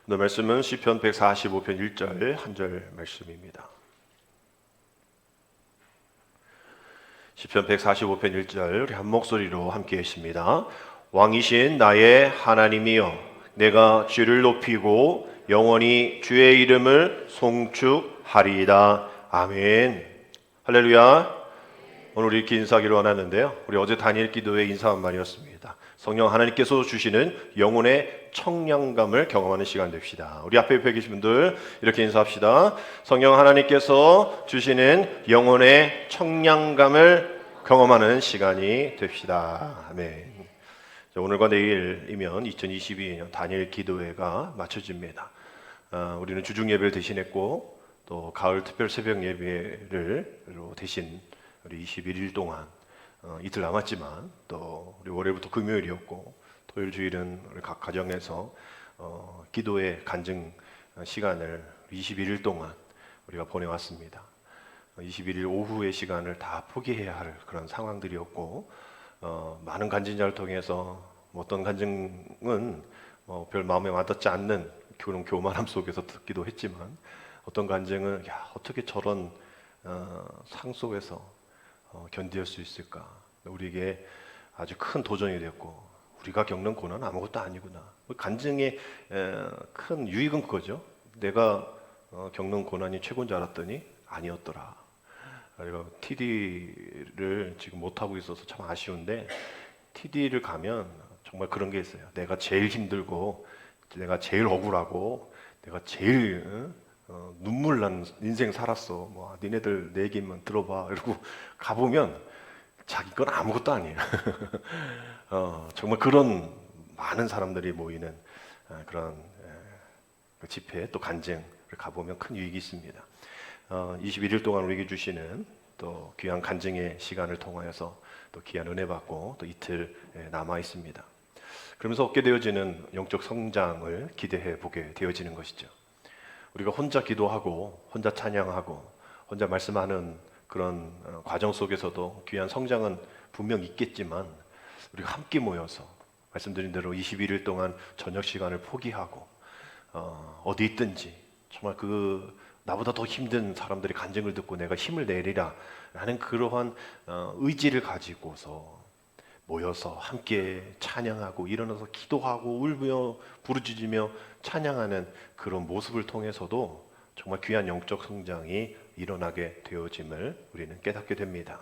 오늘 말씀은 시편 145편 1절 한 절 말씀입니다. 시편 145편 1절 우리 한 목소리로 함께 하십니다. 왕이신 나의 하나님이여, 내가 주를 높이고 영원히 주의 이름을 송축하리이다. 아멘. 할렐루야. 오늘 이렇게 인사하기를 원하는데요, 우리 어제 다니엘 기도의 인사한 말이었습니다. 성령 하나님께서 주시는 영혼의 청량감을 경험하는 시간 됩시다. 우리 앞에 계신 분들 이렇게 인사합시다. 성령 하나님께서 주시는 영혼의 청량감을 경험하는 시간이 됩시다. 아멘. 오늘과 내일이면 2022년 다니엘 기도회가 마쳐집니다. 우리는 주중 예배를 대신했고 또 가을 특별 새벽 예배를 대신 우리 21일 동안 이틀 남았지만 또 우리 월요일부터 금요일이었고 토요일 주일은 우리 각 가정에서 기도의 간증 시간을 21일 동안 우리가 보내왔습니다. 21일 오후의 시간을 다 포기해야 할 그런 상황들이었고 많은 간증자를 통해서 어떤 간증은 별 마음에 와닿지 않는 그런 교만함 속에서 듣기도 했지만 어떤 간증은 어떻게 저런 상 속에서 견딜 수 있을까? 우리에게 아주 큰 도전이 됐고 우리가 겪는 고난은 아무것도 아니구나. 간증의 큰 유익은 그거죠. 내가 겪는 고난이 최고인 줄 알았더니 아니었더라. 그리고 TD를 지금 못하고 있어서 참 아쉬운데 TD를 가면 정말 그런 게 있어요. 내가 제일 힘들고 내가 제일 억울하고 내가 제일 눈물 난 인생 살았어. 니네들 내 얘기만 들어봐. 이러고 가보면 자기 건 아무것도 아니에요. 정말 그런 많은 사람들이 모이는 그런 집회 또 간증을 가보면 큰 유익이 있습니다. 21일 동안 우리에게 주시는 또 귀한 간증의 시간을 통하여서 또 귀한 은혜 받고 또 이틀 남아 있습니다. 그러면서 얻게 되어지는 영적 성장을 기대해 보게 되어지는 것이죠. 우리가 혼자 기도하고 혼자 찬양하고 혼자 말씀하는 그런 과정 속에서도 귀한 성장은 분명 있겠지만 우리가 함께 모여서 말씀드린 대로 21일 동안 저녁 시간을 포기하고 어디 있든지 정말 나보다 더 힘든 사람들이 간증을 듣고 내가 힘을 내리라 라는 그러한 의지를 가지고서 모여서 함께 찬양하고 일어나서 기도하고 울며 부르짖으며 찬양하는 그런 모습을 통해서도 정말 귀한 영적 성장이 일어나게 되어짐을 우리는 깨닫게 됩니다.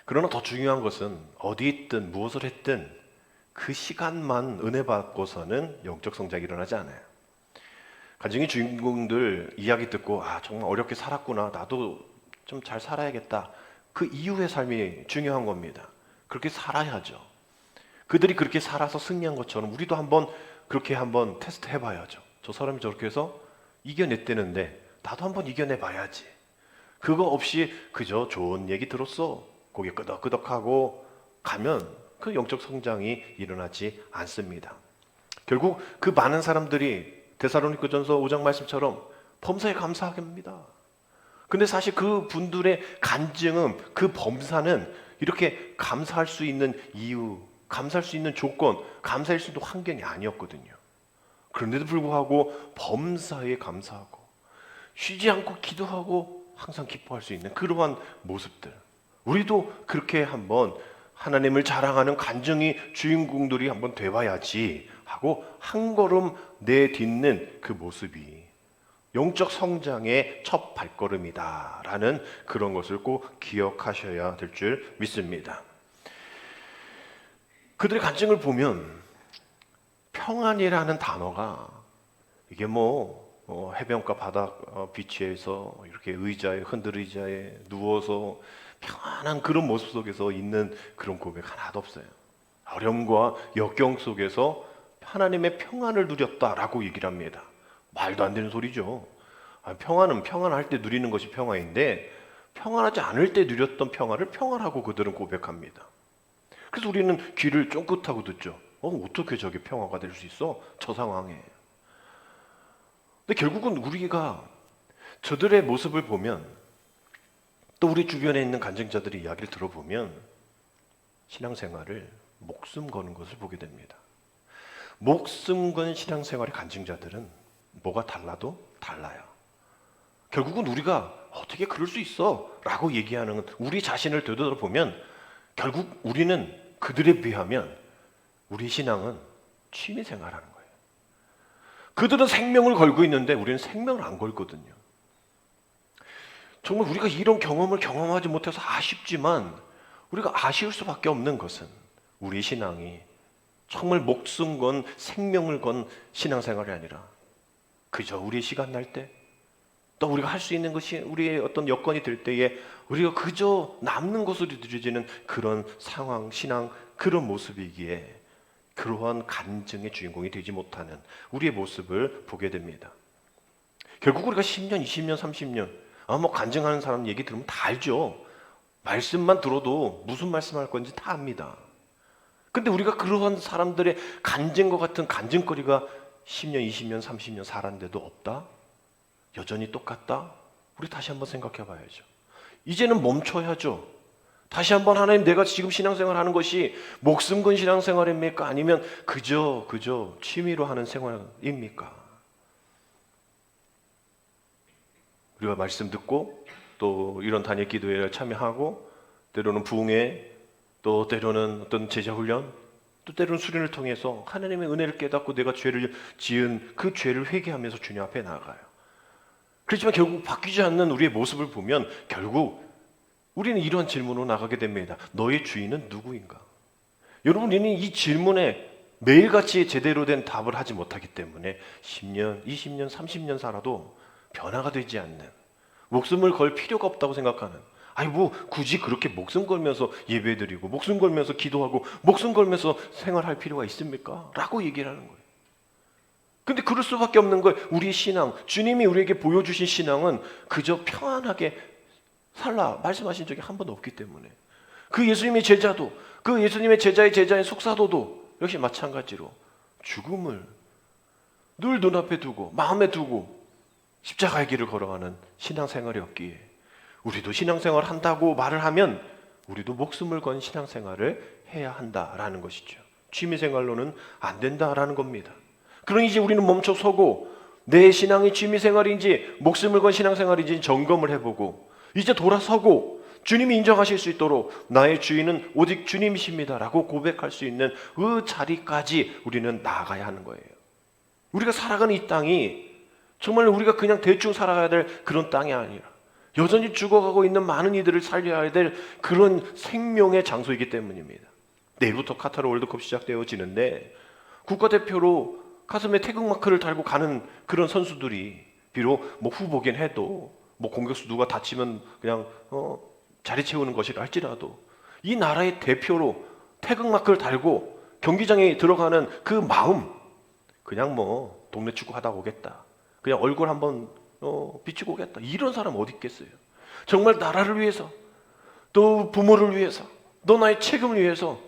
그러나 더 중요한 것은 어디 있든 무엇을 했든 그 시간만 은혜 받고서는 영적 성장이 일어나지 않아요. 간증의 주인공들 이야기 듣고 정말 어렵게 살았구나, 나도 좀 잘 살아야겠다, 그 이후의 삶이 중요한 겁니다. 그렇게 살아야죠. 그들이 그렇게 살아서 승리한 것처럼 우리도 그렇게 한번 테스트 해봐야죠. 저 사람이 저렇게 해서 이겨냈대는데 나도 한번 이겨내 봐야지. 그거 없이 그저 좋은 얘기 들었어, 고개 끄덕끄덕하고 가면 그 영적 성장이 일어나지 않습니다. 결국 그 많은 사람들이 데살로니가전서 5장 말씀처럼 범사에 감사합니다. 근데 사실 그 분들의 간증은, 그 범사는 이렇게 감사할 수 있는 이유, 감사할 수 있는 조건, 감사할 수 있는 환경이 아니었거든요. 그런데도 불구하고 범사에 감사하고 쉬지 않고 기도하고 항상 기뻐할 수 있는 그러한 모습들, 우리도 그렇게 한번 하나님을 자랑하는 간증의 주인공들이 한번 돼봐야지 하고 한 걸음 내딛는 그 모습이 영적 성장의 첫 발걸음이다라는 그런 것을 꼭 기억하셔야 될 줄 믿습니다. 그들의 간증을 보면 평안이라는 단어가 이게 해변가 바닥 비치에서 이렇게 흔들 의자에 누워서 평안한 그런 모습 속에서 있는 그런 고백 하나도 없어요. 어려움과 역경 속에서 하나님의 평안을 누렸다라고 얘기를 합니다. 말도 안 되는 소리죠. 평안은 평안할 때 누리는 것이 평안인데 평안하지 않을 때 누렸던 평안을 평안하고 그들은 고백합니다. 그래서 우리는 귀를 쫑긋하고 듣죠. 어떻게 저게 평화가 될 수 있어? 저 상황에. 근데 결국은 우리가 저들의 모습을 보면, 또 우리 주변에 있는 간증자들의 이야기를 들어보면 신앙생활을 목숨 거는 것을 보게 됩니다. 목숨 건 신앙생활의 간증자들은 뭐가 달라도 달라요. 결국은 우리가 어떻게 그럴 수 있어? 라고 얘기하는 우리 자신을 되돌아보면 결국 우리는 그들에 비하면 우리 신앙은 취미생활하는 거예요. 그들은 생명을 걸고 있는데 우리는 생명을 안 걸거든요. 정말 우리가 이런 경험을 경험하지 못해서 아쉽지만 우리가 아쉬울 수밖에 없는 것은 우리 신앙이 정말 목숨 건 생명을 건 신앙생활이 아니라 그저 우리의 시간 날 때 또 우리가 할 수 있는 것이 우리의 어떤 여건이 될 때에 우리가 그저 남는 것으로 느껴지는 그런 상황, 신앙, 그런 모습이기에 그러한 간증의 주인공이 되지 못하는 우리의 모습을 보게 됩니다. 결국 우리가 10년, 20년, 30년 간증하는 사람 얘기 들으면 다 알죠. 말씀만 들어도 무슨 말씀할 건지 다 압니다. 근데 우리가 그러한 사람들의 간증과 같은 간증거리가 10년, 20년, 30년 살았는데도 없다? 여전히 똑같다? 우리 다시 한번 생각해 봐야죠. 이제는 멈춰야죠. 다시 한번 하나님, 내가 지금 신앙생활 하는 것이 목숨 건 신앙생활입니까? 아니면 그저 취미로 하는 생활입니까? 우리가 말씀 듣고 또 이런 단일 기도회에 참여하고 때로는 부흥회, 또 때로는 어떤 제자 훈련, 또 때로는 수련을 통해서 하나님의 은혜를 깨닫고 내가 죄를 지은 그 죄를 회개하면서 주님 앞에 나아가요. 그렇지만 결국 바뀌지 않는 우리의 모습을 보면 결국 우리는 이런 질문으로 나가게 됩니다. 너의 주인은 누구인가? 여러분, 우리는 이 질문에 매일같이 제대로 된 답을 하지 못하기 때문에 10년, 20년, 30년 살아도 변화가 되지 않는, 목숨을 걸 필요가 없다고 생각하는, 굳이 그렇게 목숨 걸면서 예배드리고 목숨 걸면서 기도하고 목숨 걸면서 생활할 필요가 있습니까? 라고 얘기를 하는 거예요. 근데 그럴 수밖에 없는 거예요. 우리의 신앙, 주님이 우리에게 보여주신 신앙은 그저 평안하게 살라 말씀하신 적이 한 번도 없기 때문에 그 예수님의 제자도, 그 예수님의 제자의 속사도도 역시 마찬가지로 죽음을 늘 눈앞에 두고 마음에 두고 십자가의 길을 걸어가는 신앙생활이었기에 우리도 신앙생활 한다고 말을 하면 우리도 목숨을 건 신앙생활을 해야 한다라는 것이죠. 취미생활로는 안 된다라는 겁니다. 그러니 이제 우리는 멈춰서고 내 신앙이 취미생활인지 목숨을 건 신앙생활인지 점검을 해보고 이제 돌아서고 주님이 인정하실 수 있도록 나의 주인은 오직 주님이십니다라고 고백할 수 있는 그 자리까지 우리는 나아가야 하는 거예요. 우리가 살아가는 이 땅이 정말 우리가 그냥 대충 살아가야 될 그런 땅이 아니라 여전히 죽어가고 있는 많은 이들을 살려야 될 그런 생명의 장소이기 때문입니다. 내일부터 카타르 월드컵 시작되어지는데 국가대표로 가슴에 태극마크를 달고 가는 그런 선수들이 비록 후보긴 해도 공격수 누가 다치면 그냥 자리 채우는 것이라 할지라도 이 나라의 대표로 태극마크를 달고 경기장에 들어가는 그 마음, 그냥 동네 축구 하다 오겠다, 그냥 얼굴 한번 비추고 오겠다, 이런 사람 어디 있겠어요? 정말 나라를 위해서, 또 부모를 위해서, 또 나의 책임을 위해서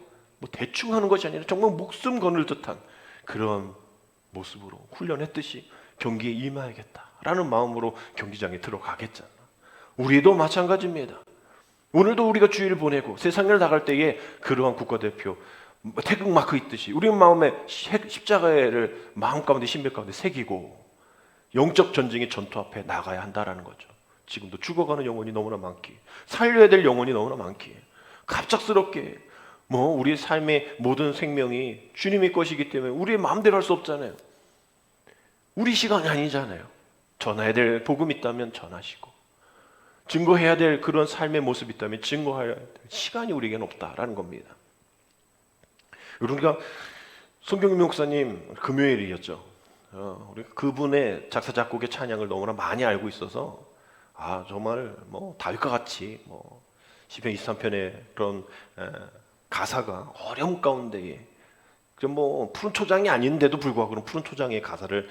대충 하는 것이 아니라 정말 목숨 거는 듯한 그런 모습으로 훈련했듯이 경기에 임해야겠다라는 마음으로 경기장에 들어가겠잖아. 우리도 마찬가지입니다. 오늘도 우리가 주일을 보내고 세상을 나갈 때에 그러한 국가대표 태극마크 있듯이 우리 마음에 십자가를 마음 가운데 심령 가운데 새기고 영적 전쟁의 전투 앞에 나가야 한다라는 거죠. 지금도 죽어가는 영혼이 너무나 많기에, 살려야 될 영혼이 너무나 많기에 갑작스럽게 우리의 삶의 모든 생명이 주님의 것이기 때문에 우리의 마음대로 할 수 없잖아요. 우리 시간이 아니잖아요. 전해야 될 복음이 있다면 전하시고 증거해야 될 그런 삶의 모습이 있다면 증거해야 될 시간이 우리에게는 없다라는 겁니다. 우리가 송경민 목사님 금요일이었죠. 우리가 그분의 작사 작곡의 찬양을 너무나 많이 알고 있어서 정말 다윗과 같이 시편 23편의 그런 가사가 어려움 가운데에 푸른 초장이 아닌데도 불구하고 그런 푸른 초장의 가사를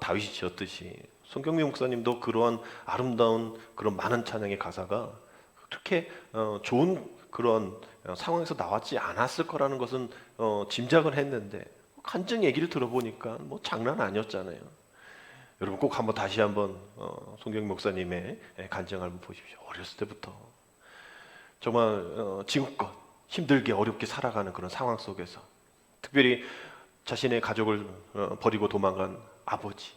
다윗이 지었듯이 송경민 목사님도 그러한 아름다운 그런 많은 찬양의 가사가 그렇게 좋은 그런 상황에서 나왔지 않았을 거라는 것은 짐작을 했는데 간증 얘기를 들어보니까 장난 아니었잖아요. 여러분 꼭 한번 다시 한번 송경민 목사님의 간증을 한번 보십시오. 어렸을 때부터 정말 지금껏 힘들게 어렵게 살아가는 그런 상황 속에서 특별히 자신의 가족을 버리고 도망간 아버지,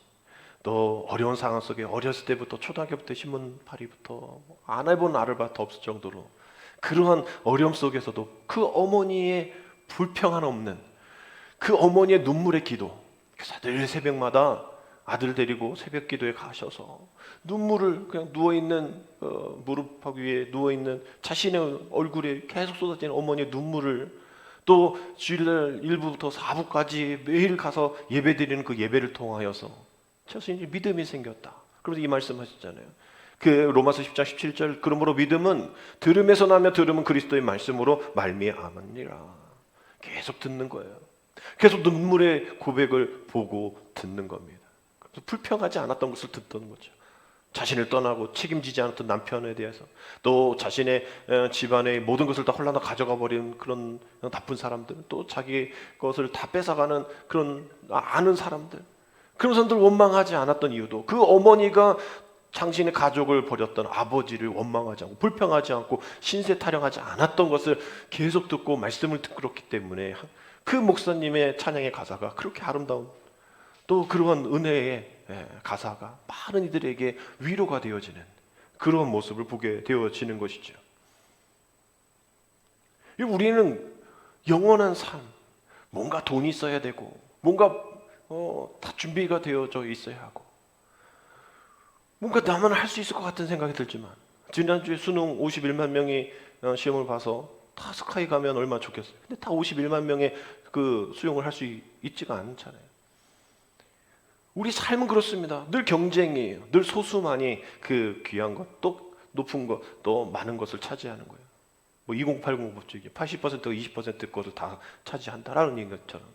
또 어려운 상황 속에 어렸을 때부터 초등학교부터 신문팔이부터 안 해본 아르바이트 없을 정도로 그러한 어려움 속에서도 그 어머니의 불평 하나 없는 그 어머니의 눈물의 기도, 그래서 늘 새벽마다 아들 데리고 새벽 기도에 가셔서 눈물을 그냥 누워있는 무릎 위에 누워있는 자신의 얼굴에 계속 쏟아지는 어머니의 눈물을, 또 주일날 1부부터 4부까지 매일 가서 예배 드리는 그 예배를 통하여서 그래서 이제 믿음이 생겼다. 그래서 이 말씀 하셨잖아요. 그 로마서 10장 17절, 그러므로 믿음은 들음에서 나며 들음은 그리스도의 말씀으로 말미암으니라. 계속 듣는 거예요. 계속 눈물의 고백을 보고 듣는 겁니다. 그래서 불평하지 않았던 것을 듣던 거죠. 자신을 떠나고 책임지지 않았던 남편에 대해서, 또 자신의 집안의 모든 것을 다 홀라나 가져가 버린 그런 나쁜 사람들, 또 자기 것을 다 뺏어가는 그런 아는 사람들, 그런 사람들 원망하지 않았던 이유도 그 어머니가 당신의 가족을 버렸던 아버지를 원망하지 않고 불평하지 않고 신세 타령하지 않았던 것을 계속 듣고 말씀을 듣고 그렇기 때문에 그 목사님의 찬양의 가사가 그렇게 아름다운, 또 그러한 은혜의 가사가 많은 이들에게 위로가 되어지는 그런 모습을 보게 되어지는 것이죠. 우리는 영원한 삶, 뭔가 돈이 있어야 되고 뭔가 다 준비가 되어져 있어야 하고 뭔가 나만 할 수 있을 것 같은 생각이 들지만, 지난주에 수능 51만 명이 시험을 봐서 다 스카이 가면 얼마나 좋겠어요. 근데 다 51만 명의 그 수용을 할 수 있지가 않잖아요. 우리 삶은 그렇습니다. 늘 경쟁이에요. 늘 소수만이 그 귀한 것, 또 높은 것, 또 많은 것을 차지하는 거예요. 뭐 2080 법칙이 80%가 20% 것을 다 차지한다라는 것처럼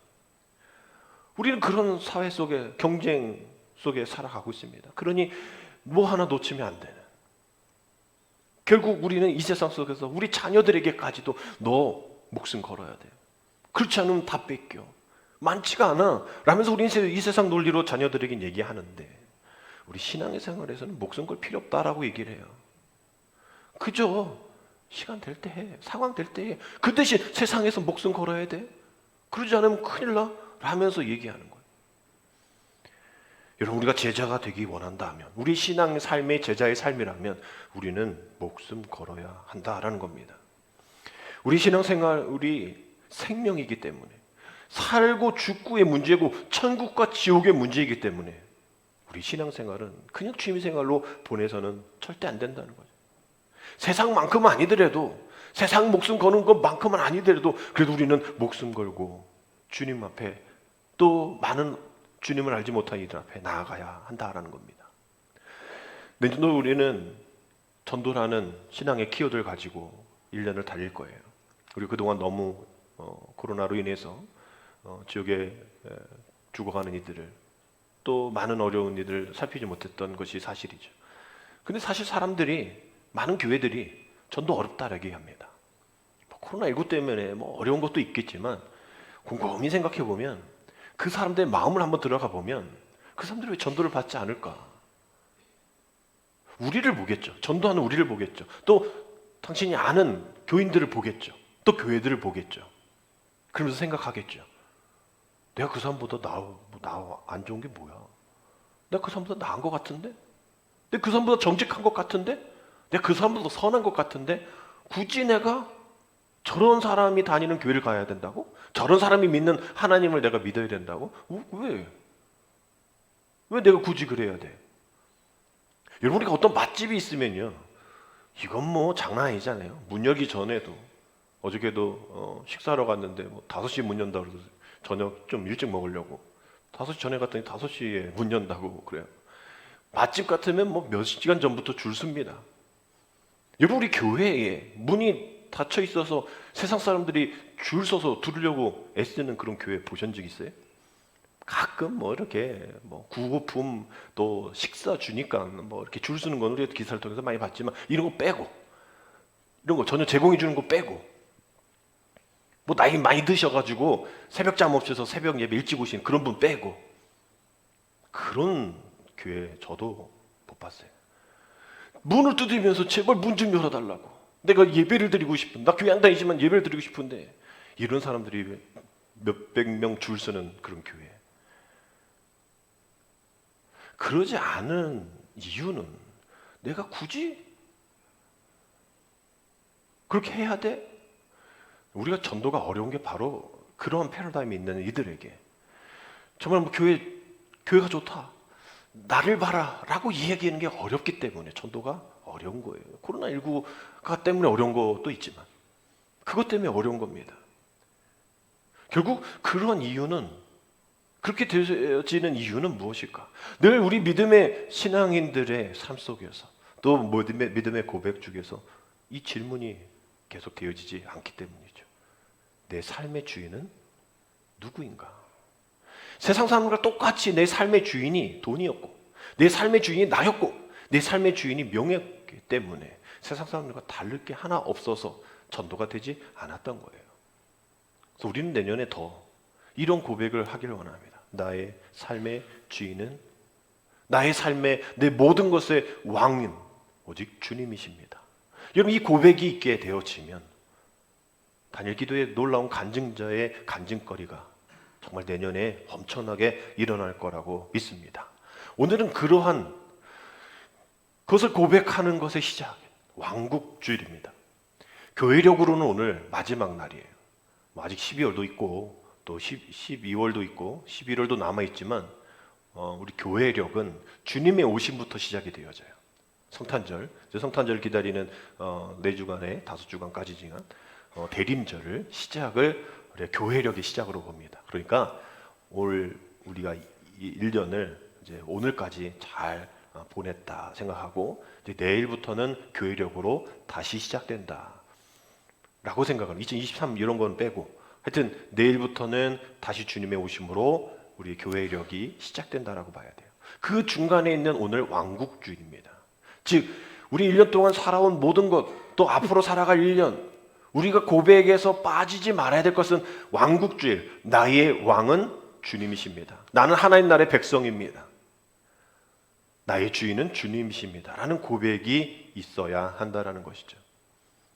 우리는 그런 사회 속에, 경쟁 속에 살아가고 있습니다. 그러니 뭐 하나 놓치면 안 되는, 결국 우리는 이 세상 속에서 우리 자녀들에게까지도 너 목숨 걸어야 돼. 그렇지 않으면 다 뺏겨. 많지가 않아 라면서 우리는 이 세상 논리로 자녀들에게 얘기하는데, 우리 신앙의 생활에서는 목숨 걸 필요 없다라고 얘기를 해요. 그저 시간 될 때 해, 상황 될 때 해. 그 대신 세상에서 목숨 걸어야 돼? 그러지 않으면 큰일 나 라면서 얘기하는 거예요. 여러분, 우리가 제자가 되기 원한다면, 우리 신앙의 삶의 제자의 삶이라면 우리는 목숨 걸어야 한다라는 겁니다. 우리 신앙생활, 우리 생명이기 때문에, 살고 죽고의 문제고 천국과 지옥의 문제이기 때문에 우리 신앙생활은 그냥 취미생활로 보내서는 절대 안 된다는 거죠. 세상만큼은 아니더라도, 세상 목숨 거는 것만큼은 아니더라도 그래도 우리는 목숨 걸고 주님 앞에, 또 많은 주님을 알지 못한 이들 앞에 나아가야 한다라는 겁니다. 내년도 우리는 전도라는 신앙의 키워드를 가지고 1년을 달릴 거예요. 우리 그동안 너무 코로나로 인해서 지역에 죽어가는 이들을, 또 많은 어려운 이들을 살피지 못했던 것이 사실이죠. 근데 사실 사람들이, 많은 교회들이 전도 어렵다라고 얘기합니다. 코로나19 때문에 뭐 어려운 것도 있겠지만 곰곰이 생각해 보면 그 사람들의 마음을 한번 들어가 보면 그 사람들이 왜 전도를 받지 않을까? 우리를 보겠죠. 전도하는 우리를 보겠죠. 또 당신이 아는 교인들을 보겠죠. 또 교회들을 보겠죠. 그러면서 생각하겠죠. 내가 그 사람보다 나 안 좋은 게 뭐야? 내가 그 사람보다 나은 것 같은데? 내가 그 사람보다 정직한 것 같은데? 내가 그 사람보다 선한 것 같은데? 굳이 내가 저런 사람이 다니는 교회를 가야 된다고? 저런 사람이 믿는 하나님을 내가 믿어야 된다고? 왜? 왜 내가 굳이 그래야 돼? 여러분, 우리가 어떤 맛집이 있으면요, 이건 뭐 장난 아니잖아요. 문 열기 전에도, 어저께도 식사하러 갔는데 뭐 5시에 문 연다고 그래서 저녁 좀 일찍 먹으려고 5시 전에 갔더니 5시에 문 연다고 그래요. 맛집 같으면 뭐 몇 시간 전부터 줄 섭니다. 여러분, 우리 교회에 문이 닫혀 있어서 세상 사람들이 줄 서서 들으려고 애쓰는 그런 교회 보신 적 있어요? 가끔 뭐 이렇게 뭐 구호품 또 식사 주니까 뭐 이렇게 줄 서는 건 우리가 기사를 통해서 많이 봤지만, 이런 거 빼고, 이런 거 전혀 제공해 주는 거 빼고, 뭐 나이 많이 드셔가지고 새벽잠 없어서 새벽 예배 일찍 오신 그런 분 빼고, 그런 교회 저도 못 봤어요. 문을 두드리면서 제발 문 좀 열어달라고, 내가 예배를 드리고 싶은, 나 교회 안 다니지만 예배를 드리고 싶은데, 이런 사람들이 몇백 명 줄 서는 그런 교회. 그러지 않은 이유는 내가 굳이 그렇게 해야 돼? 우리가 전도가 어려운 게 바로 그러한 패러다임이 있는 이들에게 정말 뭐 교회가 좋다, 나를 봐라 라고 이야기하는 게 어렵기 때문에 전도가 어려운 거예요. 코로나19가 때문에 어려운 것도 있지만 그것 때문에 어려운 겁니다. 결국 그러한 이유는, 그렇게 되어지는 이유는 무엇일까? 늘 우리 믿음의 신앙인들의 삶 속에서 또 믿음의 고백 중에서 이 질문이 계속 되어지지 않기 때문이죠. 내 삶의 주인은 누구인가? 세상 사람들과 똑같이 내 삶의 주인이 돈이었고, 내 삶의 주인이 나였고, 내 삶의 주인이 명예였기 때문에 세상 사람들과 다를 게 하나 없어서 전도가 되지 않았던 거예요. 그래서 우리는 내년에 더 이런 고백을 하기를 원합니다. 나의 삶의 주인은, 나의 삶의 내 모든 것의 왕은 오직 주님이십니다. 여러분, 이 고백이 있게 되어지면 단일 기도의 놀라운 간증자의 간증거리가 정말 내년에 엄청나게 일어날 거라고 믿습니다. 오늘은 그러한 그것을 고백하는 것의 시작, 왕국주일입니다. 교회력으로는 오늘 마지막 날이에요. 아직 12월도 있고 또 12월도 있고 11월도 남아있지만 우리 교회력은 주님의 오심부터 시작이 되어져요. 성탄절 기다리는 4주간에 5주간까지지만 대림절을 시작을 우리 교회력의 시작으로 봅니다. 그러니까 우리가 이 1년을 이제 오늘까지 잘 보냈다 생각하고 이제 내일부터는 교회력으로 다시 시작된다 라고 생각을, 2023 이런 건 빼고 하여튼 내일부터는 다시 주님의 오심으로 우리 교회력이 시작된다라고 봐야 돼요. 그 중간에 있는 오늘 왕국주일입니다. 즉 우리 1년 동안 살아온 모든 것, 또 앞으로 살아갈 1년, 우리가 고백에서 빠지지 말아야 될 것은 왕국주일, 나의 왕은 주님이십니다. 나는 하나님 나라의 백성입니다. 나의 주인은 주님이십니다 라는 고백이 있어야 한다는 것이죠.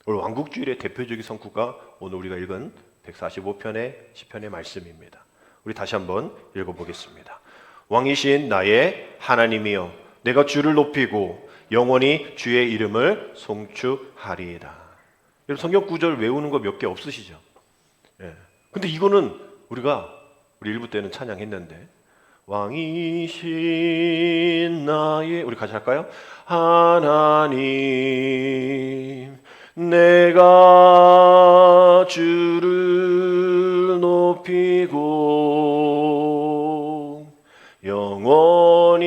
오늘 왕국주일의 대표적인 성구가 오늘 우리가 읽은 145편의 시편의 말씀입니다. 우리 다시 한번 읽어보겠습니다. 왕이신 나의 하나님이여, 내가 주를 높이고 영원히 주의 이름을 송축하리이다. 여러분, 성경 구절 외우는 거 몇 개 없으시죠? 예. 근데 이거는 우리 1부 때는 찬양했는데, 왕이신 나의, 우리 같이 할까요? 하나님, 내가 주를 높이고 영원히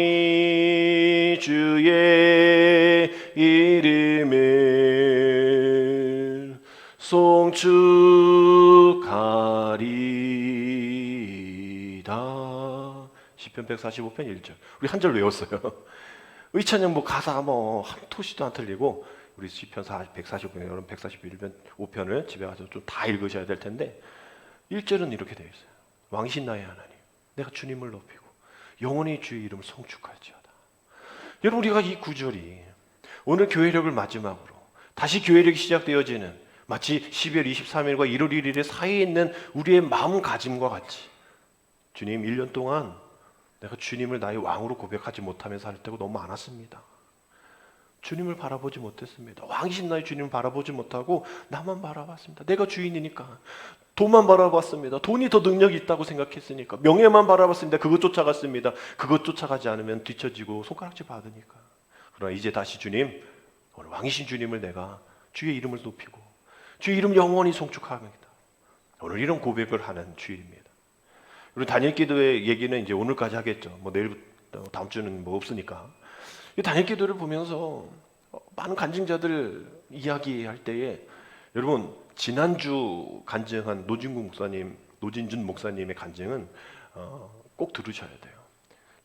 주의 이름을 송축하리이다. 시편 145편 1절. 우리 한 절 외웠어요. 의찬양 가사 한 토시도 안 틀리고, 우리 시편 145편, 여러분 145편을 집에 가서 좀 다 읽으셔야 될 텐데 1절은 이렇게 되어 있어요. 왕이신 나의 하나님, 내가 주님을 높이고 영원히 주의 이름을 송축할지어다. 여러분, 우리가 이 구절이 오늘 교회력을 마지막으로 다시 교회력이 시작되어지는, 마치 12월 23일과 1월 1일의 사이에 있는 우리의 마음가짐과 같이, 주님, 1년 동안 내가 주님을 나의 왕으로 고백하지 못하면서 살 때가 너무 많았습니다. 주님을 바라보지 못했습니다. 왕이신 나의 주님을 바라보지 못하고 나만 바라봤습니다. 내가 주인이니까 돈만 바라봤습니다. 돈이 더 능력이 있다고 생각했으니까. 명예만 바라봤습니다. 그것 쫓아갔습니다. 그것 쫓아가지 않으면 뒤처지고 손가락질 받으니까. 그러나 이제 다시 주님, 오늘 왕이신 주님을 내가 주의 이름을 높이고 주의 이름 영원히 송축합니다. 오늘 이런 고백을 하는 주일입니다. 우리 단일 기도의 얘기는 이제 오늘까지 하겠죠. 내일부터 다음 주는 없으니까. 이 단일 기도를 보면서 많은 간증자들 이야기할 때에, 여러분, 지난주 간증한 노진준 목사님의 간증은 꼭 들으셔야 돼요.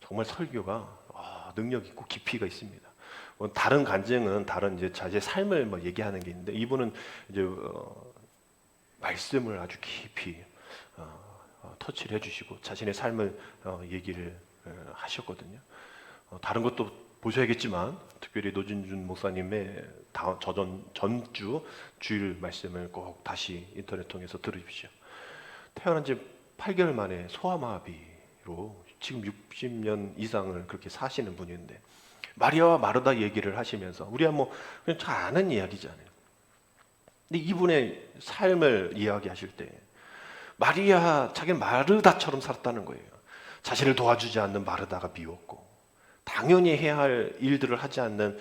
정말 설교가 능력 있고 깊이가 있습니다. 다른 간증은 다른 이제 자신의 삶을 얘기하는 게 있는데, 이분은 이제 말씀을 아주 깊이 터치를 해주시고 자신의 삶을 얘기를 하셨거든요. 다른 것도 보셔야겠지만 특별히 노진준 목사님의 전주 주일 말씀을 꼭 다시 인터넷 통해서 들으십시오. 태어난 지 8개월 만에 소아마비로 지금 60년 이상을 그렇게 사시는 분인데, 마리아와 마르다 얘기를 하시면서 우리가 뭐 그냥 잘 아는 이야기잖아요. 근데 이분의 삶을 이야기하실 때 마리아, 자기는 마르다처럼 살았다는 거예요. 자신을 도와주지 않는 마르다가 미웠고, 당연히 해야 할 일들을 하지 않는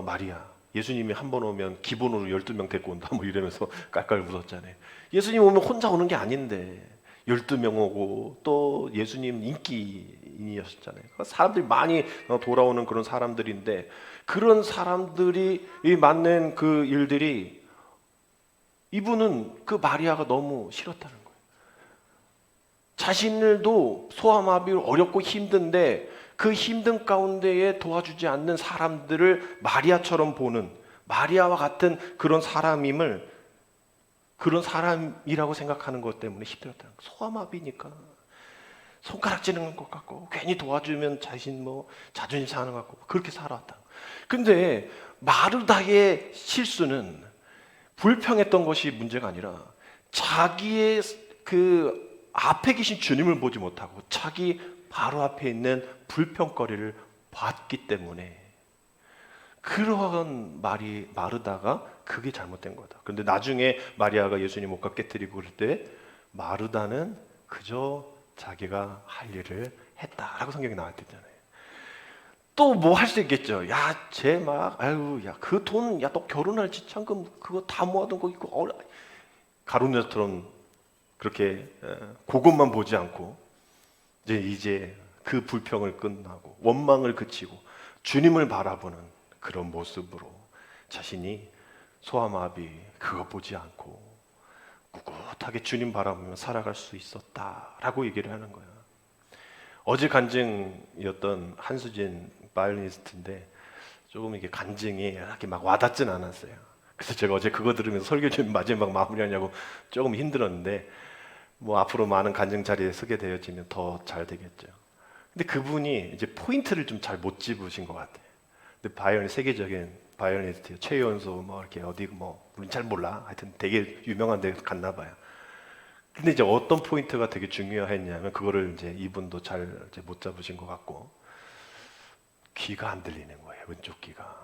마리아. 예수님이 한 번 오면 기본으로 12명 데리고 온다 뭐 이러면서 깔깔 웃었잖아요. 예수님 오면 혼자 오는 게 아닌데 12명 오고, 또 예수님 인기인이었잖아요. 사람들이 많이 돌아오는 그런 사람들인데, 그런 사람들이 맞는 그 일들이, 이분은 그 마리아가 너무 싫었다는 거예요. 자신들도 소아마비로 어렵고 힘든데 그 힘든 가운데에 도와주지 않는 사람들을 마리아처럼 보는, 마리아와 같은 그런 사람임을, 그런 사람이라고 생각하는 것 때문에 힘들었다는 거예요. 소아마비니까 손가락 찌는 것 같고, 괜히 도와주면 자신 뭐 자존심 상하는 것 같고, 그렇게 살아왔다. 근데 마르다의 실수는 불평했던 것이 문제가 아니라 자기의 그 앞에 계신 주님을 보지 못하고 자기 바로 앞에 있는 불평거리를 봤기 때문에, 그러한 마르다가 그게 잘못된 거다. 그런데 나중에 마리아가 예수님 옷값 깨뜨리고 그럴 때 마르다는 그저 자기가 할 일을 했다라고 성경에 나와 있잖아요. 또 뭐 할 수 있겠죠. 야, 쟤 막, 아유, 야, 그 돈, 야, 너 결혼할 지참금 그거 다 모아둔 거 있고, 가룟유다처럼 그렇게 그것만 보지 않고 이제 그 불평을 끝나고 원망을 그치고 주님을 바라보는 그런 모습으로 자신이 소아마비 그거 보지 않고 꿋꿋하게 주님 바라보며 살아갈 수 있었다라고 얘기를 하는 거야. 어제 간증이었던 한수진 바이올리니스트인데 조금 이게 간증이 이렇게 막 와닿진 않았어요. 그래서 제가 어제 그거 들으면서 설교 좀 마지막 마무리하냐고 조금 힘들었는데, 뭐 앞으로 많은 간증 자리에 서게 되어지면 더 잘 되겠죠. 근데 그분이 이제 포인트를 좀 잘 못 집으신 것 같아요. 근데 세계적인 바이올리니스트 최연소 뭐 이렇게 어디 뭐 우린 잘 몰라. 하여튼 되게 유명한 데 갔나 봐요. 근데 이제 어떤 포인트가 되게 중요했냐면, 그거를 이제 이분도 잘 못 잡으신 것 같고, 귀가 안 들리는 거예요, 왼쪽 귀가.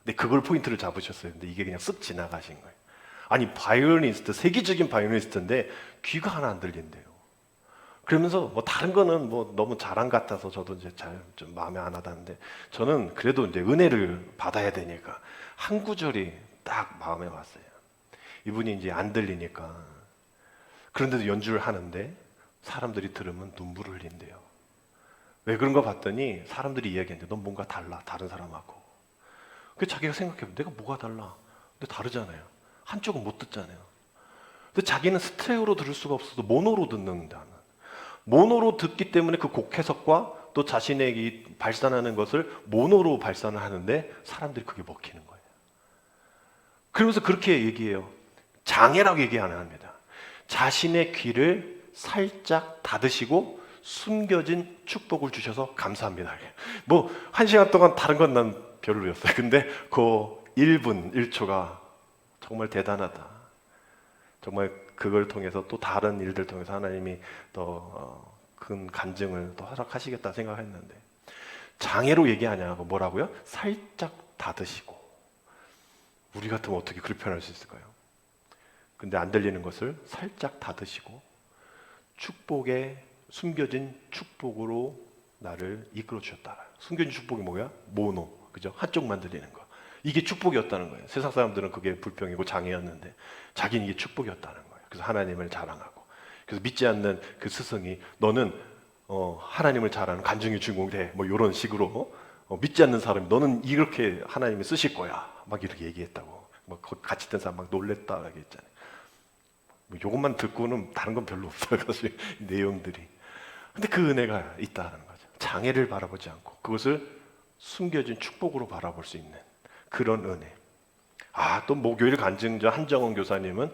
근데 그걸 포인트를 잡으셨어요. 근데 이게 그냥 쓱 지나가신 거예요. 아니, 바이올리니스트, 세계적인 바이올리니스트인데 귀가 하나 안 들린대요. 그러면서 뭐 다른 거는 뭐 너무 자랑 같아서 저도 이제 잘 좀 마음에 안 와닿는데, 저는 그래도 이제 은혜를 받아야 되니까 한 구절이 딱 마음에 왔어요. 이분이 이제 안 들리니까, 그런데도 연주를 하는데 사람들이 들으면 눈물을 흘린대요. 왜 그런가 봤더니 사람들이 이야기했는데 넌 뭔가 달라, 다른 사람하고. 그 자기가 생각해보면 내가 뭐가 달라? 근데 다르잖아요. 한쪽은 못 듣잖아요. 근데 자기는 스테레오로 들을 수가 없어서 모노로 듣는다는. 모노로 듣기 때문에 그 곡 해석과 또 자신의 발산하는 것을 모노로 발산을 하는데 사람들이 그게 먹히는 거예요. 그러면서 그렇게 얘기해요. 장애라고 얘기 안 합니다. 자신의 귀를 살짝 닫으시고 숨겨진 축복을 주셔서 감사합니다. 뭐 1시간 동안 다른 건 난 별로였어요. 근데 그 1분 1초가 정말 대단하다. 정말 그걸 통해서 또 다른 일들 통해서 하나님이 더 큰 간증을 또 허락하시겠다 생각했는데, 장애로 얘기하냐고 뭐라고요? 살짝 닫으시고. 우리 같으면 어떻게 그렇게 표현할 수 있을까요? 근데 안 들리는 것을 살짝 닫으시고 축복에, 숨겨진 축복으로 나를 이끌어 주셨다. 숨겨진 축복이 뭐야? 모노, 그죠? 한쪽만 들리는 거. 이게 축복이었다는 거예요. 세상 사람들은 그게 불평이고 장애였는데 자기는 이게 축복이었다는 거예요. 그래서 하나님을 자랑하고, 그래서 믿지 않는 그 스승이 너는 하나님을 자랑하는 간증의 주인공이 돼, 뭐 이런 식으로 믿지 않는 사람이 너는 이렇게 하나님이 쓰실 거야, 막 이렇게 얘기했다고. 뭐 같이 있던 사람 막 놀랬다 얘기했잖아요. 뭐 이것만 듣고는 다른 건 별로 없어요, 사실 내용들이. 근데 그 은혜가 있다는 거죠. 장애를 바라보지 않고 그것을 숨겨진 축복으로 바라볼 수 있는 그런 은혜. 또 목요일 간증자 한정원 교사님은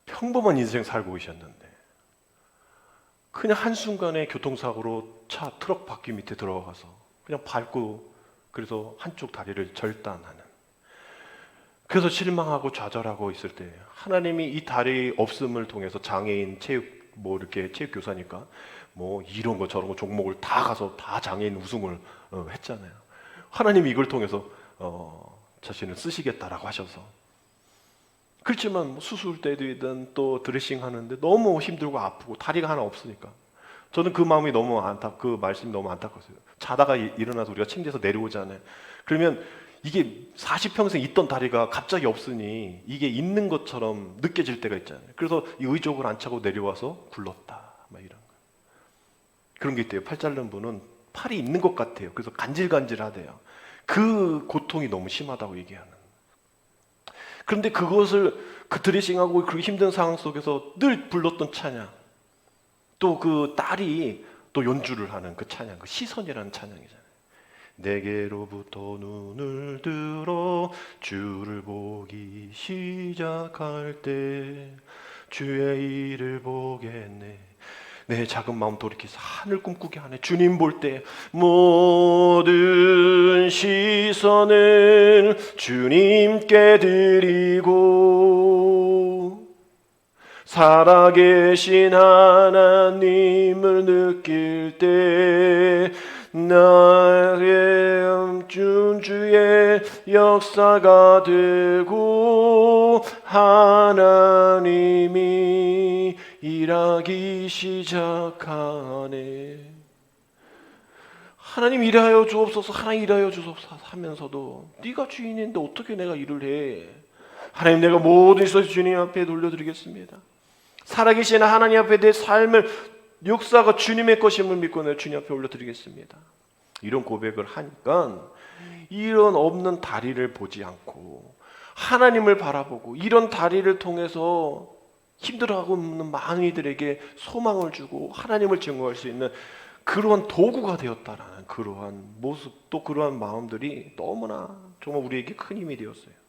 평범한 인생 살고 계셨는데 그냥 한순간에 교통사고로 트럭 바퀴 밑에 들어가서 그냥 밟고, 그래서 한쪽 다리를 절단하는, 그래서 실망하고 좌절하고 있을 때 하나님이 이 다리 없음을 통해서 장애인 체육 뭐 이렇게 체육교사니까 뭐 이런 거 저런 거 종목을 다 가서 다 장애인 우승을 했잖아요. 하나님이 이걸 통해서 자신을 쓰시겠다라고 하셔서. 그렇지만 뭐 수술 때든 또 드레싱 하는데 너무 힘들고 아프고 다리가 하나 없으니까 저는 그 마음이 너무 그 말씀이 너무 안타까웠어요. 자다가 일어나서 우리가 침대에서 내려오잖아요. 그러면 이게 40평생 있던 다리가 갑자기 없으니 이게 있는 것처럼 느껴질 때가 있잖아요. 그래서 이 의족을 안 차고 내려와서 굴렀다 막 이런 거. 그런 게 있대요. 팔 자른 분은 팔이 있는 것 같아요. 그래서 간질간질하대요. 그 고통이 너무 심하다고 얘기하는. 그런데 그것을 그 드레싱하고 그 힘든 상황 속에서 늘 불렀던 찬양, 또 그 딸이 또 연주를 하는 그 찬양, 그 시선이라는 찬양이잖아요. 내게로부터 눈을 들어 주를 보기 시작할 때 주의 일을 보겠네. 내 작은 마음 돌이켜서 하늘 꿈꾸게 하네. 주님 볼 때 모든 시선을 주님께 드리고 살아계신 하나님을 느낄 때 나의 주의 역사가 되고 하나님이 일하기 시작하네. 하나님 일하여 주옵소서, 하나님 일하여 주옵소서 하면서도 네가 주인인데 어떻게 내가 일을 해? 하나님, 내가 모든 것을 주님 앞에 돌려드리겠습니다. 살아계신 하나님 앞에 내 삶을 역사가 주님의 것임을 믿고 내가 주님 앞에 올려드리겠습니다. 이런 고백을 하니까 이런 없는 다리를 보지 않고 하나님을 바라보고 이런 다리를 통해서 힘들어하고 있는 많은 이들에게 소망을 주고 하나님을 증거할 수 있는 그러한 도구가 되었다라는 그러한 모습, 또 그러한 마음들이 너무나 정말 우리에게 큰 힘이 되었어요.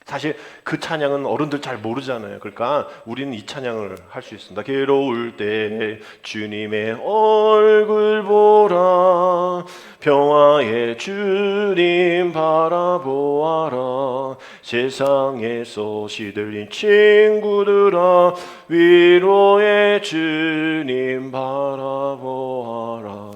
사실 그 찬양은 어른들 잘 모르잖아요. 그러니까 우리는 이 찬양을 할 수 있습니다. 괴로울 때 주님의 얼굴 보라, 평화의 주님 바라보아라, 세상에서 시들린 친구들아 위로의 주님 바라보아라.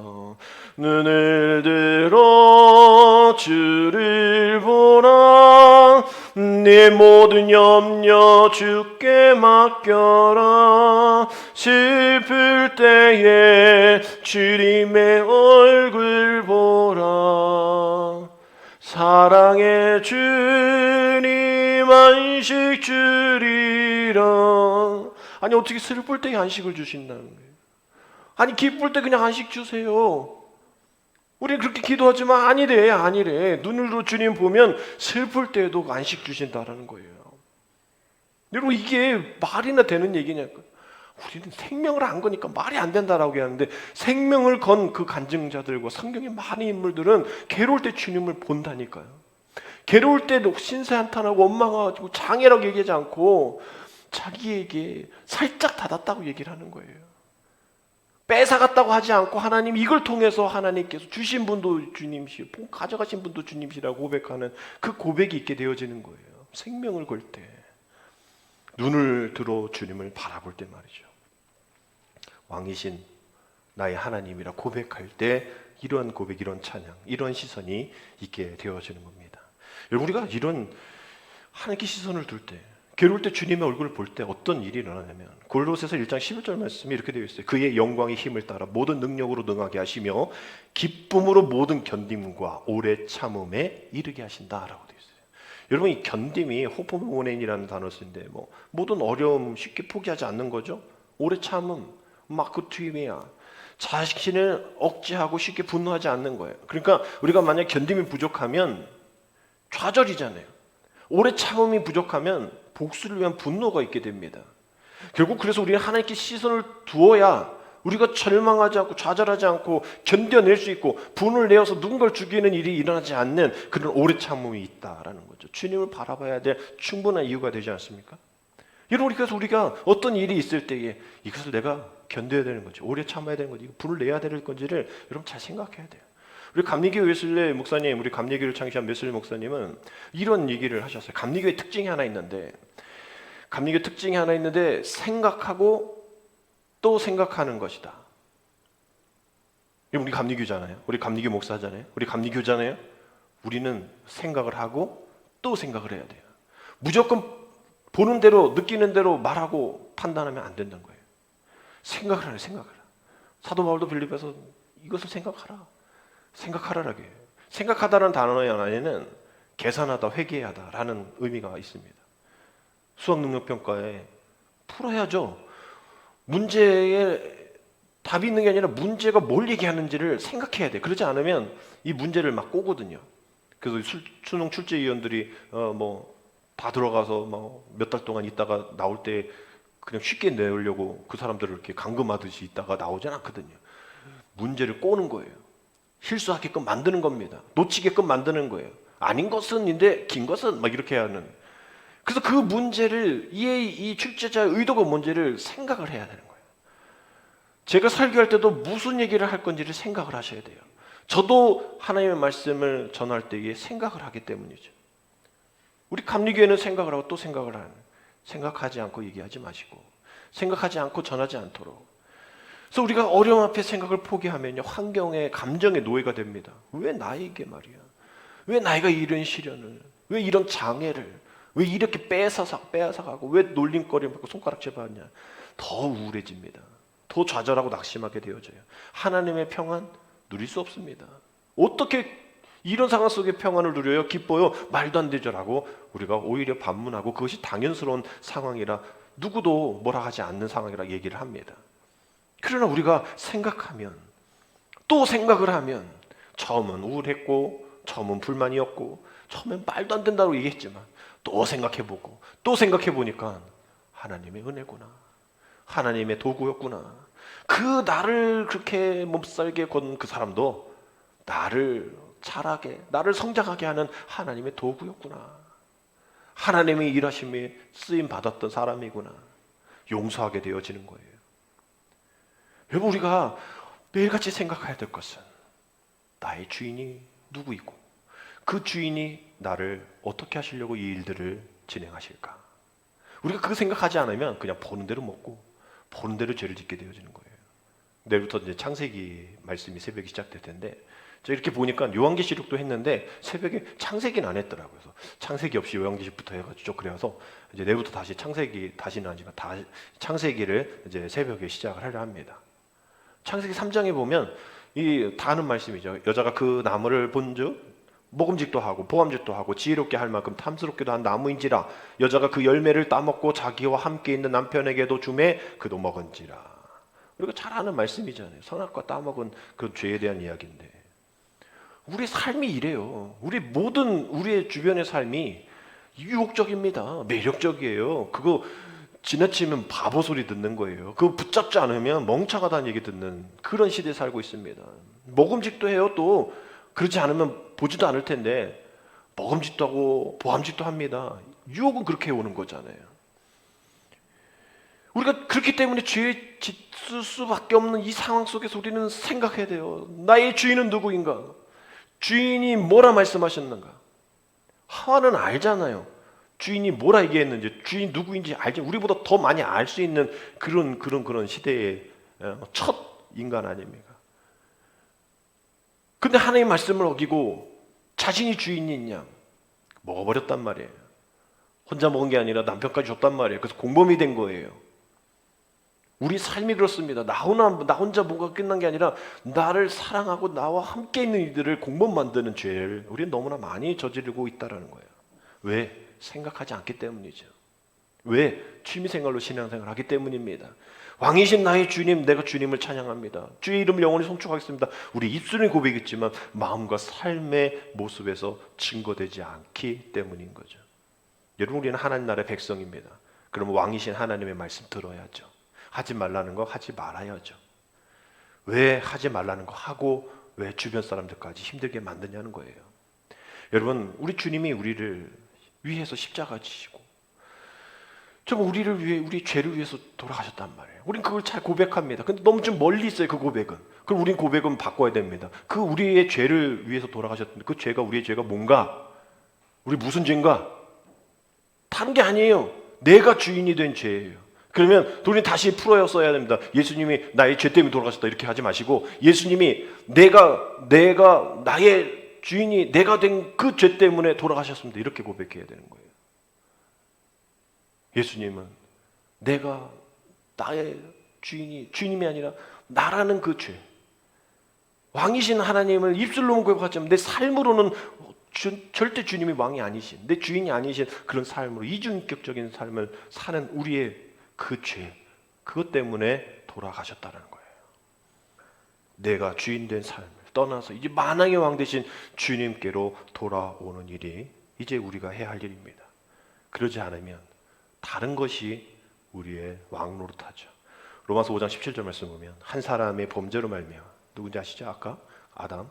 눈을 들어 주를 보라, 네 모든 염려 주께 맡겨라. 슬플 때에 주님의 얼굴 보라. 사랑의 주님 안식 주리라. 아니 어떻게 슬플 때에 안식을 주신다는 거예요? 아니 기쁠 때 그냥 안식 주세요. 우리는 그렇게 기도하지만 아니래. 눈으로 주님 보면 슬플 때에도 안식 주신다라는 거예요. 여러분, 이게 말이나 되는 얘기냐고요. 우리는 생명을 안 거니까 말이 안 된다라고 하는데, 생명을 건 그 간증자들과 성경의 많은 인물들은 괴로울 때 주님을 본다니까요. 괴로울 때도 신세한탄하고 원망하고 장애라고 얘기하지 않고 자기에게 살짝 닫았다고 얘기를 하는 거예요. 뺏어갔다고 하지 않고 하나님, 이걸 통해서 하나님께서 주신 분도 주님이시고 가져가신 분도 주님이시라고 고백하는 그 고백이 있게 되어지는 거예요. 생명을 걸 때, 눈을 들어 주님을 바라볼 때 말이죠. 왕이신 나의 하나님이라 고백할 때 이러한 고백, 이런 찬양, 이런 시선이 있게 되어지는 겁니다. 여러분, 우리가 이런 하나님께 시선을 둘 때, 괴로울 때 주님의 얼굴을 볼 때 어떤 일이 일어나냐면, 골로새서 1장 11절 말씀이 이렇게 되어 있어요. 그의 영광의 힘을 따라 모든 능력으로 능하게 하시며 기쁨으로 모든 견딤과 오래 참음에 이르게 하신다라고 되어 있어요. 여러분, 이 견딤이 호포모네인이라는 단어 쓰는데 모든 어려움 쉽게 포기하지 않는 거죠. 오래 참음, 마크투임이야. 자신을 억제하고 쉽게 분노하지 않는 거예요. 그러니까 우리가 만약 견딤이 부족하면 좌절이잖아요. 오래 참음이 부족하면 복수를 위한 분노가 있게 됩니다. 결국 그래서 우리는 하나님께 시선을 두어야 우리가 절망하지 않고 좌절하지 않고 견뎌낼 수 있고, 분을 내어서 누군가를 죽이는 일이 일어나지 않는 그런 오래 참음이 있다라는 거죠. 주님을 바라봐야 될 충분한 이유가 되지 않습니까? 여러분, 그래서 우리가 어떤 일이 있을 때에 이것을 내가 견뎌야 되는 거지, 오래 참아야 되는 거지, 분을 내야 될 건지를 여러분 잘 생각해야 돼요. 우리 감리교회 웨슬레 목사님, 우리 감리교회를 창시한 웨슬레 목사님은 이런 얘기를 하셨어요. 감리교회 특징이 하나 있는데, 생각하고 또 생각하는 것이다. 우리 감리교잖아요. 우리 감리교 목사잖아요. 우리 감리교잖아요. 우리는 생각을 하고 또 생각을 해야 돼요. 무조건 보는 대로 느끼는 대로 말하고 판단하면 안 된다는 거예요. 생각을 하라, 생각을 하라. 사도 바울도 빌립에서 이것을 생각하라. 생각하라라고 해요. 생각하다라는 단어 안에는 계산하다, 회계하다라는 의미가 있습니다. 수학 능력 평가에 풀어야죠. 문제에 답이 있는 게 아니라 문제가 뭘 얘기하는지를 생각해야 돼. 그러지 않으면 이 문제를 막 꼬거든요. 그래서 수능 출제위원들이 다 들어가서 몇 달 동안 있다가 나올 때 그냥 쉽게 내려고 그 사람들을 이렇게 감금하듯이 있다가 나오진 않거든요. 문제를 꼬는 거예요. 실수하게끔 만드는 겁니다. 놓치게끔 만드는 거예요. 아닌 것은인데 긴 것은 막 이렇게 하는. 그래서 그 문제를 이 출제자의 의도가 뭔지를 생각을 해야 되는 거예요. 제가 설교할 때도 무슨 얘기를 할 건지를 생각을 하셔야 돼요. 저도 하나님의 말씀을 전할 때에 생각을 하기 때문이죠. 우리 감리교회는 생각을 하고 또 생각을 하는. 생각하지 않고 얘기하지 마시고 생각하지 않고 전하지 않도록. 그래서 우리가 어려움 앞에 생각을 포기하면요, 환경에 감정의 노예가 됩니다. 왜 나에게 말이야? 왜 나이가 이런 시련을? 왜 이런 장애를? 왜 이렇게 빼앗아가고 왜 놀림거리 받고 손가락질 받냐? 더 우울해집니다. 더 좌절하고 낙심하게 되어져요. 하나님의 평안 누릴 수 없습니다. 어떻게 이런 상황 속에 평안을 누려요? 기뻐요? 말도 안 되죠라고 우리가 오히려 반문하고 그것이 당연스러운 상황이라 누구도 뭐라 하지 않는 상황이라 얘기를 합니다. 그러나 우리가 생각하면 또 생각을 하면 처음은 우울했고 처음은 불만이었고 처음엔 말도 안 된다고 얘기했지만 또 생각해보고 또 생각해보니까 하나님의 은혜구나. 하나님의 도구였구나. 그 나를 그렇게 못살게 건 그 사람도 나를 자라게, 나를 성장하게 하는 하나님의 도구였구나. 하나님의 일하심에 쓰임 받았던 사람이구나. 용서하게 되어지는 거예요. 여러분, 우리가 매일같이 생각해야 될 것은 나의 주인이 누구이고 그 주인이 나를 어떻게 하시려고 이 일들을 진행하실까. 우리가 그거 생각하지 않으면 그냥 보는 대로 먹고 보는 대로 죄를 짓게 되어지는 거예요. 내일부터 이제 창세기 말씀이 새벽에 시작될 텐데 저 이렇게 보니까 요한계시록도 했는데 새벽에 창세기는 안 했더라고요. 그래서 창세기 없이 요한계시록부터 해가지고 그래서 이제 내일부터 다시 다시는 아니지만 창세기를 이제 새벽에 시작을 하려 합니다. 창세기 3장에 보면 다 아는 말씀이죠. 여자가 그 나무를 본즉 먹음직도 하고 보암직도 하고 지혜롭게 할 만큼 탐스럽기도 한 나무인지라 여자가 그 열매를 따먹고 자기와 함께 있는 남편에게도 주매 그도 먹은지라. 우리가 잘 아는 말씀이잖아요. 선악과 따먹은 그 죄에 대한 이야기인데 우리 삶이 이래요. 우리의 주변의 삶이 유혹적입니다. 매력적이에요. 그거 지나치면 바보 소리 듣는 거예요. 그거 붙잡지 않으면 멍청하다는 얘기 듣는 그런 시대에 살고 있습니다. 먹음직도 해요. 또 그렇지 않으면 보지도 않을 텐데 먹음직도 하고 보암직도 합니다. 유혹은 그렇게 오는 거잖아요. 우리가 그렇기 때문에 죄에 짓을 수밖에 없는 이 상황 속에서 우리는 생각해야 돼요. 나의 주인은 누구인가? 주인이 뭐라 말씀하셨는가? 하와는 알잖아요. 주인이 뭐라 얘기했는지, 주인 누구인지 알지. 우리보다 더 많이 알 수 있는 그런 시대의 첫 인간 아닙니까? 근데 하나님의 말씀을 어기고 자신이 주인인 양 먹어버렸단 말이에요. 혼자 먹은 게 아니라 남편까지 줬단 말이에요. 그래서 공범이 된 거예요. 우리 삶이 그렇습니다. 나 혼자 뭔가 끝난 게 아니라 나를 사랑하고 나와 함께 있는 이들을 공범 만드는 죄를 우리는 너무나 많이 저지르고 있다는 거예요. 왜? 생각하지 않기 때문이죠. 왜? 취미생활로 신앙생활을 하기 때문입니다. 왕이신 나의 주님, 내가 주님을 찬양합니다. 주의 이름을 영원히 송축하겠습니다. 우리 입술은 고백했지만 마음과 삶의 모습에서 증거되지 않기 때문인 거죠. 여러분, 우리는 하나님 나라의 백성입니다. 그러면 왕이신 하나님의 말씀 들어야죠. 하지 말라는 거 하지 말아야죠. 왜 하지 말라는 거 하고 왜 주변 사람들까지 힘들게 만드냐는 거예요. 여러분, 우리 주님이 우리를 위해서 십자가 지시고 정말 우리를 위해, 우리 죄를 위해서 돌아가셨단 말이에요. 우린 그걸 잘 고백합니다. 근데 너무 좀 멀리 있어요, 그 고백은. 그럼 우린 고백은 바꿔야 됩니다. 그 우리의 죄를 위해서 돌아가셨는데 그 죄가, 우리의 죄가 뭔가? 우리 무슨 죄인가? 다른 게 아니에요. 내가 주인이 된 죄예요. 그러면 우리는 다시 풀어야 써야 됩니다. 예수님이 나의 죄 때문에 돌아가셨다 이렇게 하지 마시고, 예수님이 내가 나의 주인이 내가 된 그 죄 때문에 돌아가셨습니다 이렇게 고백해야 되는 거예요. 예수님은 내가 나의 주님이 아니라 나라는 그 죄, 왕이신 하나님을 입술로는 고백하지만 내 삶으로는 절대 주님이 왕이 아니신, 내 주인이 아니신 그런 삶으로 이중인격적인 삶을 사는 우리의 그 죄, 그것 때문에 돌아가셨다는 거예요. 내가 주인 된 삶을 떠나서 이제 만왕의 왕 되신 주님께로 돌아오는 일이 이제 우리가 해야 할 일입니다. 그러지 않으면 다른 것이 우리의 왕 노릇하죠. 로마서 5장 17절 말씀 보면 한 사람의 범죄로 말미암아, 누군지 아시죠? 아까 아담,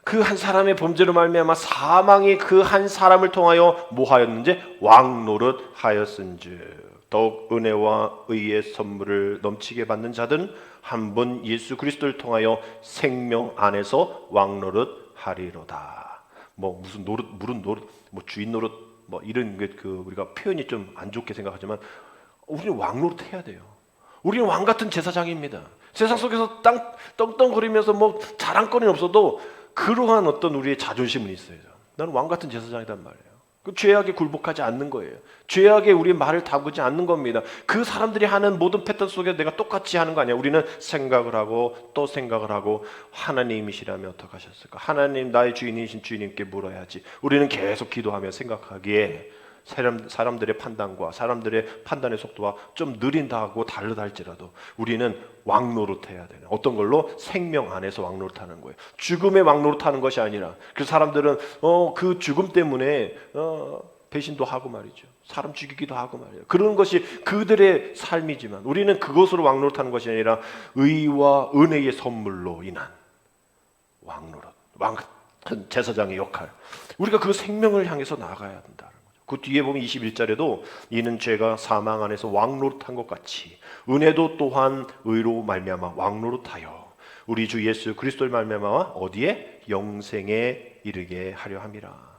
그 한 사람의 범죄로 말미암아 사망이 그 한 사람을 통하여 뭐하였는지 왕 노릇하였은즉 더욱 은혜와 의의 선물을 넘치게 받는 자들은 한 번 예수 그리스도를 통하여 생명 안에서 왕 노릇하리로다. 뭐 무슨 노릇, 무슨 노릇, 뭐 주인 노릇, 뭐 이런 게 우리가 표현이 좀 안 좋게 생각하지만 우리는 왕 노릇 해야 돼요. 우리는 왕 같은 제사장입니다. 세상 속에서 떵떵거리면서 뭐 자랑거리는 없어도 그러한 어떤 우리의 자존심은 있어요. 나는 왕 같은 제사장이란 말이에요. 그 죄악에 굴복하지 않는 거예요. 죄악에 우리의 말을 다구지 않는 겁니다. 그 사람들이 하는 모든 패턴 속에 내가 똑같이 하는 거 아니야. 우리는 생각을 하고 또 생각을 하고, 하나님이시라면 어떡하셨을까? 하나님, 나의 주인이신 주님께 물어야지. 우리는 계속 기도하며 생각하기에 사람들의 판단과 사람들의 판단의 속도와 좀 느린다고 다르다 할지라도 우리는 왕노릇해야 돼요. 어떤 걸로? 생명 안에서 왕노릇하는 거예요. 죽음의 왕노릇하는 것이 아니라, 그 사람들은 그 죽음 때문에 배신도 하고 말이죠. 사람 죽이기도 하고 말이에요. 그런 것이 그들의 삶이지만 우리는 그것으로 왕노릇하는 것이 아니라 의와 은혜의 선물로 인한 왕노릇, 왕 제사장의 역할, 우리가 그 생명을 향해서 나아가야 된다. 그 뒤에 보면 21절에도 이는 죄가 사망 안에서 왕노릇한 것 같이 은혜도 또한 의로 말미암아 왕노릇하여 우리 주 예수 그리스도를 말미암아 어디에? 영생에 이르게 하려 함이라.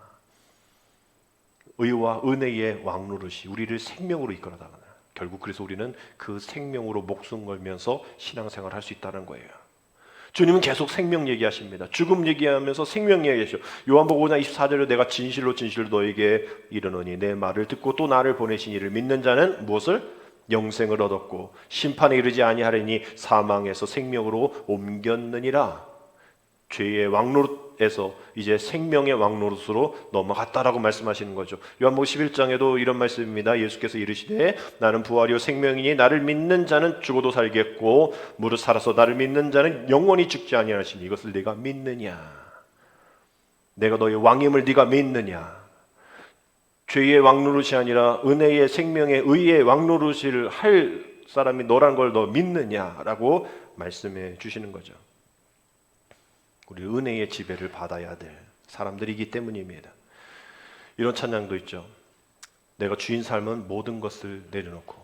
의와 은혜의 왕노릇이 우리를 생명으로 이끌어 나가는, 결국 그래서 우리는 그 생명으로 목숨 걸면서 신앙생활을 할 수 있다는 거예요. 주님은 계속 생명 얘기하십니다. 죽음 얘기하면서 생명 얘기하시죠. 요한복음 5장 24절에 내가 진실로 너에게 이르노니 내 말을 듣고 또 나를 보내신 이를 믿는 자는 무엇을? 영생을 얻었고 심판에 이르지 아니하리니 사망에서 생명으로 옮겼느니라. 죄의 왕노릇에서 이제 생명의 왕노릇으로 넘어갔다라고 말씀하시는 거죠. 요한복음 11장에도 이런 말씀입니다. 예수께서 이르시되 나는 부활이요 생명이니 나를 믿는 자는 죽어도 살겠고 무릇 살아서 나를 믿는 자는 영원히 죽지 아니하시니 이것을 네가 믿느냐? 내가 너의 왕임을 네가 믿느냐? 죄의 왕노릇이 아니라 은혜의 생명의 의의 왕노릇을 할 사람이 너란 걸 너 믿느냐라고 말씀해 주시는 거죠. 우리 은혜의 지배를 받아야 될 사람들이기 때문입니다. 이런 찬양도 있죠. 내가 주인 삶은 모든 것을 내려놓고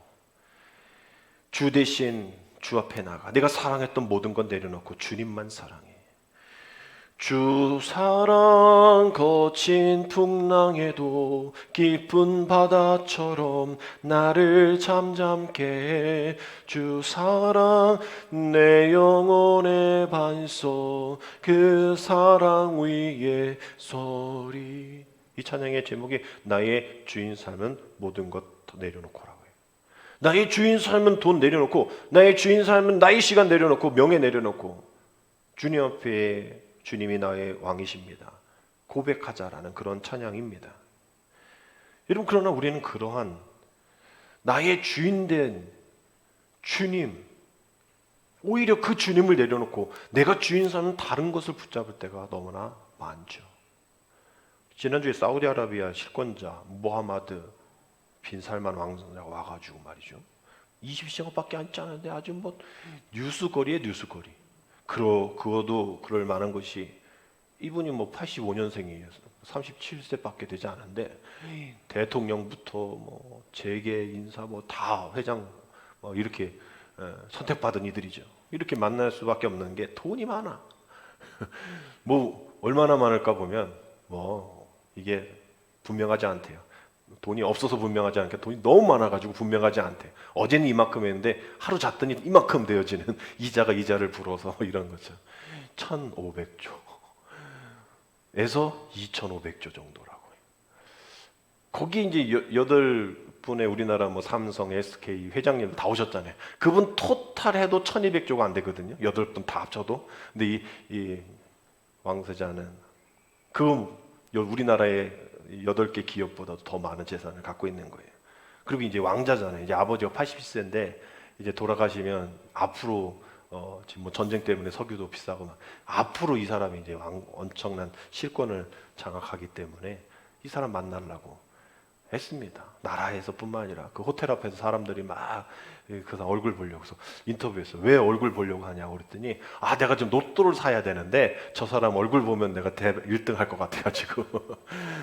주 대신 주 앞에 나가 내가 사랑했던 모든 건 내려놓고 주님만 사랑해. 주 사랑 거친 풍랑에도 깊은 바다처럼 나를 잠잠케 해. 주 사랑 내 영혼의 반석 그 사랑 위에 소리. 이 찬양의 제목이 나의 주인 삶은 모든 것 내려놓고라고 해요. 나의 주인 삶은 돈 내려놓고, 나의 주인 삶은 나의 시간 내려놓고, 명예 내려놓고 주님 앞에 주님이 나의 왕이십니다 고백하자라는 그런 찬양입니다. 여러분, 그러나 우리는 그러한 나의 주인된 주님, 오히려 그 주님을 내려놓고 내가 주인 삼는 다른 것을 붙잡을 때가 너무나 많죠. 지난주에 사우디아라비아 실권자 무하마드 빈 살만 왕자가 와가지고 말이죠, 20시간밖에 앉지 않았는데 아주 뭐 뉴스거리에 뉴스거리. 그거도 그럴 만한 것이 이분이 뭐 85년생이에요. 37세밖에 되지 않은데 대통령부터 뭐 재계 인사 뭐 다 회장 뭐 이렇게 선택받은 이들이죠. 이렇게 만날 수밖에 없는 게 돈이 많아. 뭐 얼마나 많을까 보면 뭐 이게 분명하지 않대요. 돈이 없어서 분명하지 않게 돈이 너무 많아가지고 분명하지 않대. 어제는 이만큼 했는데 하루 잤더니 이만큼 되어지는 이자가 이자를 불어서 이런 거죠. 1,500조에서 2,500조 정도라고요. 거기 이제 8분의 우리나라 뭐 삼성, SK 회장님 다 오셨잖아요. 그분 토탈 해도 1,200조가 안 되거든요. 8분 다 합쳐도. 근데 이 왕세자는 그 우리나라의 8개 기업보다도 더 많은 재산을 갖고 있는 거예요. 그리고 이제 왕자잖아요. 이제 아버지가 80세인데 이제 돌아가시면 앞으로 지금 뭐 전쟁 때문에 석유도 비싸고 막 앞으로 이 사람이 이제 엄청난 실권을 장악하기 때문에 이 사람 만나려고 했습니다. 나라에서뿐만 아니라 그 호텔 앞에서 사람들이 막 그 사람 얼굴 보려고 해서 인터뷰했어. 왜 얼굴 보려고 하냐고 그랬더니 내가 좀 로또를 사야 되는데 저 사람 얼굴 보면 내가 1등 할 것 같아가지고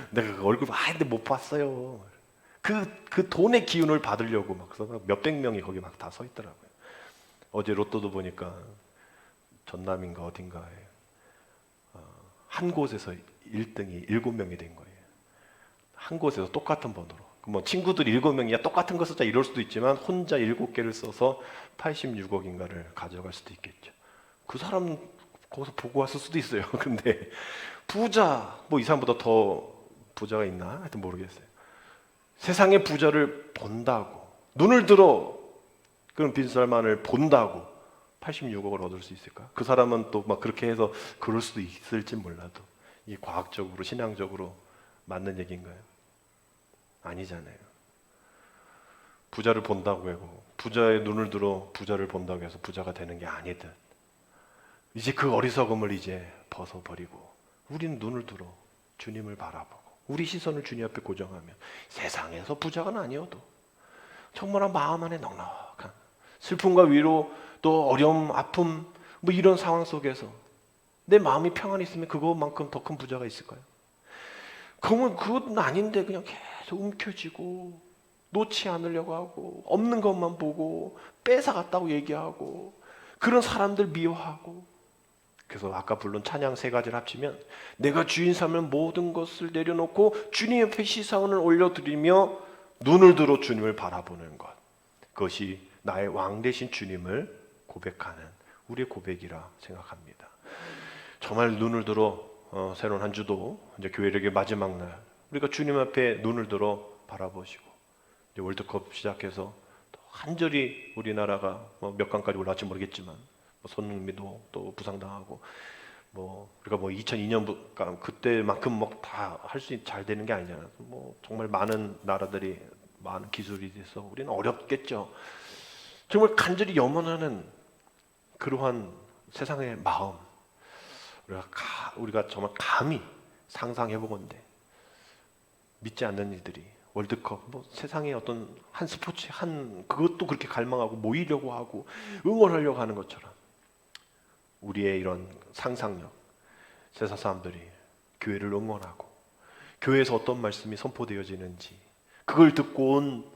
내가 그 얼굴 근데 못 봤어요. 그 돈의 기운을 받으려고 막 그래서 몇백 명이 거기 막 다 서 있더라고요. 어제 로또도 보니까 전남인가 어딘가에 한 곳에서 1등이 7명이 된 거예요. 한 곳에서 똑같은 번호로. 뭐 친구들이 7명이야 똑같은 거 쓰자 이럴 수도 있지만 혼자 7개를 써서 86억인가를 가져갈 수도 있겠죠. 그 사람 거기서 보고 왔을 수도 있어요. 근데 부자, 뭐 이 사람보다 더 부자가 있나? 하여튼 모르겠어요. 세상의 부자를 본다고, 눈을 들어 그런 빈살만을 본다고 86억을 얻을 수 있을까? 그 사람은 또 막 그렇게 해서 그럴 수도 있을지 몰라도 이 과학적으로 신앙적으로 맞는 얘기인가요? 아니잖아요. 부자를 본다고 하고 부자의 눈을 들어 부자를 본다고 해서 부자가 되는 게 아니듯 이제 그 어리석음을 이제 벗어버리고 우리는 눈을 들어 주님을 바라보고 우리 시선을 주님 앞에 고정하면 세상에서 부자가 아니어도 정말 마음 안에 넉넉한 슬픔과 위로 또 어려움, 아픔 뭐 이런 상황 속에서 내 마음이 평안히 있으면 그것만큼 더 큰 부자가 있을까요? 그러면 그건 아닌데 그냥 계속 움켜쥐고 놓지 않으려고 하고 없는 것만 보고 뺏어갔다고 얘기하고 그런 사람들 미워하고 그래서 아까 불른 찬양 3가지를 합치면 내가 주인 삼는 모든 것을 내려놓고 주님 옆에 시선을 올려드리며 눈을 들어 주님을 바라보는 것 그것이 나의 왕 되신 주님을 고백하는 우리의 고백이라 생각합니다. 정말 눈을 들어 새로운 한 주도 이제 교회력의 마지막 날 우리가 주님 앞에 눈을 들어 바라보시고 이제 월드컵 시작해서 또 간절히 우리나라가 몇 강까지 올라갈지 모르겠지만 손흥민도 또 부상당하고 우리가 2002년 그때만큼 다 할 수 잘 되는 게 아니잖아요. 정말 많은 나라들이 많은 기술이 돼서 우리는 어렵겠죠. 정말 간절히 염원하는 그러한 세상의 마음 우리가 정말 감히 상상해 보건대 믿지 않는 이들이 월드컵 세상의 어떤 한 스포츠 그것도 그렇게 갈망하고 모이려고 하고 응원하려고 하는 것처럼 우리의 이런 상상력 세상 사람들이 교회를 응원하고 교회에서 어떤 말씀이 선포되어지는지 그걸 듣고 온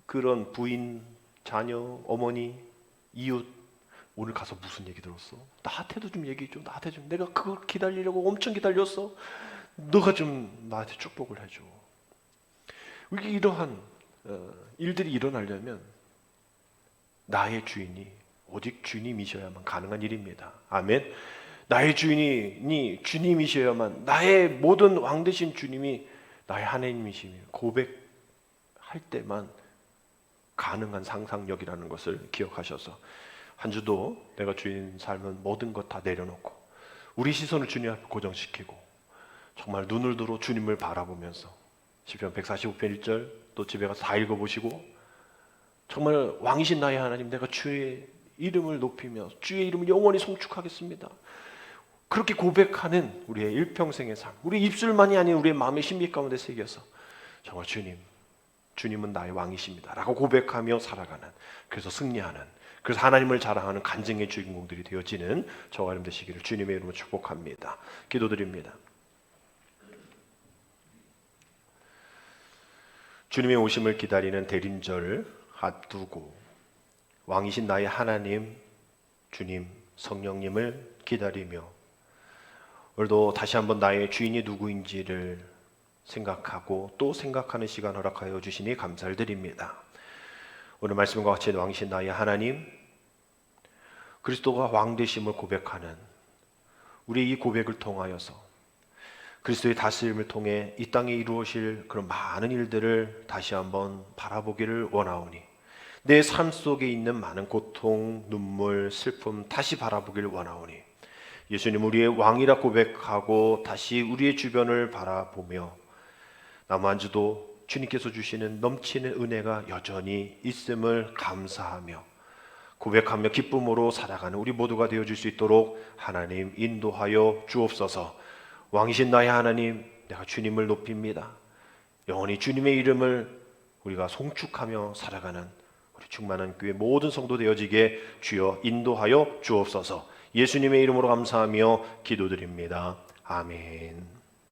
그런 부인, 자녀, 어머니, 이웃 오늘 가서 무슨 얘기 들었어? 나한테도 좀 얘기해 줘. 나한테 좀 내가 그걸 기다리려고 엄청 기다렸어. 너가 좀 나한테 축복을 해줘. 이러한 일들이 일어나려면 나의 주인이 오직 주님이셔야만 가능한 일입니다. 아멘. 나의 주인이 주님이셔야만 나의 모든 왕 되신 주님이 나의 하나님이시며 고백할 때만 가능한 상상력이라는 것을 기억하셔서 한 주도 내가 주인 삶은 모든 것 다 내려놓고 우리 시선을 주님 앞에 고정시키고 정말 눈을 들어 주님을 바라보면서 시편 145편 1절 또 집에 가서 다 읽어보시고 정말 왕이신 나의 하나님 내가 주의 이름을 높이며 주의 이름을 영원히 송축하겠습니다. 그렇게 고백하는 우리의 일평생의 삶 우리 입술만이 아닌 우리의 마음의 신비 가운데 새겨서 정말 주님은 나의 왕이십니다 라고 고백하며 살아가는 그래서 승리하는 그래서 하나님을 자랑하는 간증의 주인공들이 되어지는 저와 여러분 되시기를 주님의 이름으로 축복합니다. 기도드립니다. 주님의 오심을 기다리는 대림절 앞두고 왕이신 나의 하나님 주님 성령님을 기다리며 오늘도 다시 한번 나의 주인이 누구인지를 생각하고 또 생각하는 시간 허락하여 주시니 감사를 드립니다. 오늘 말씀과 같이 왕이신 나의 하나님, 그리스도가 왕 되심을 고백하는 우리 이 고백을 통하여서 그리스도의 다스림을 통해 이 땅에 이루어질 그런 많은 일들을 다시 한번 바라보기를 원하오니 내 삶 속에 있는 많은 고통, 눈물, 슬픔 다시 바라보기를 원하오니 예수님 우리의 왕이라 고백하고 다시 우리의 주변을 바라보며 나무 한 주도 주님께서 주시는 넘치는 은혜가 여전히 있음을 감사하며 고백하며 기쁨으로 살아가는 우리 모두가 되어줄 수 있도록 하나님 인도하여 주옵소서. 왕이신 나의 하나님, 내가 주님을 높입니다. 영원히 주님의 이름을 우리가 송축하며 살아가는 우리 충만한 교회 모든 성도 되어지게 주여 인도하여 주옵소서. 예수님의 이름으로 감사하며 기도드립니다. 아멘.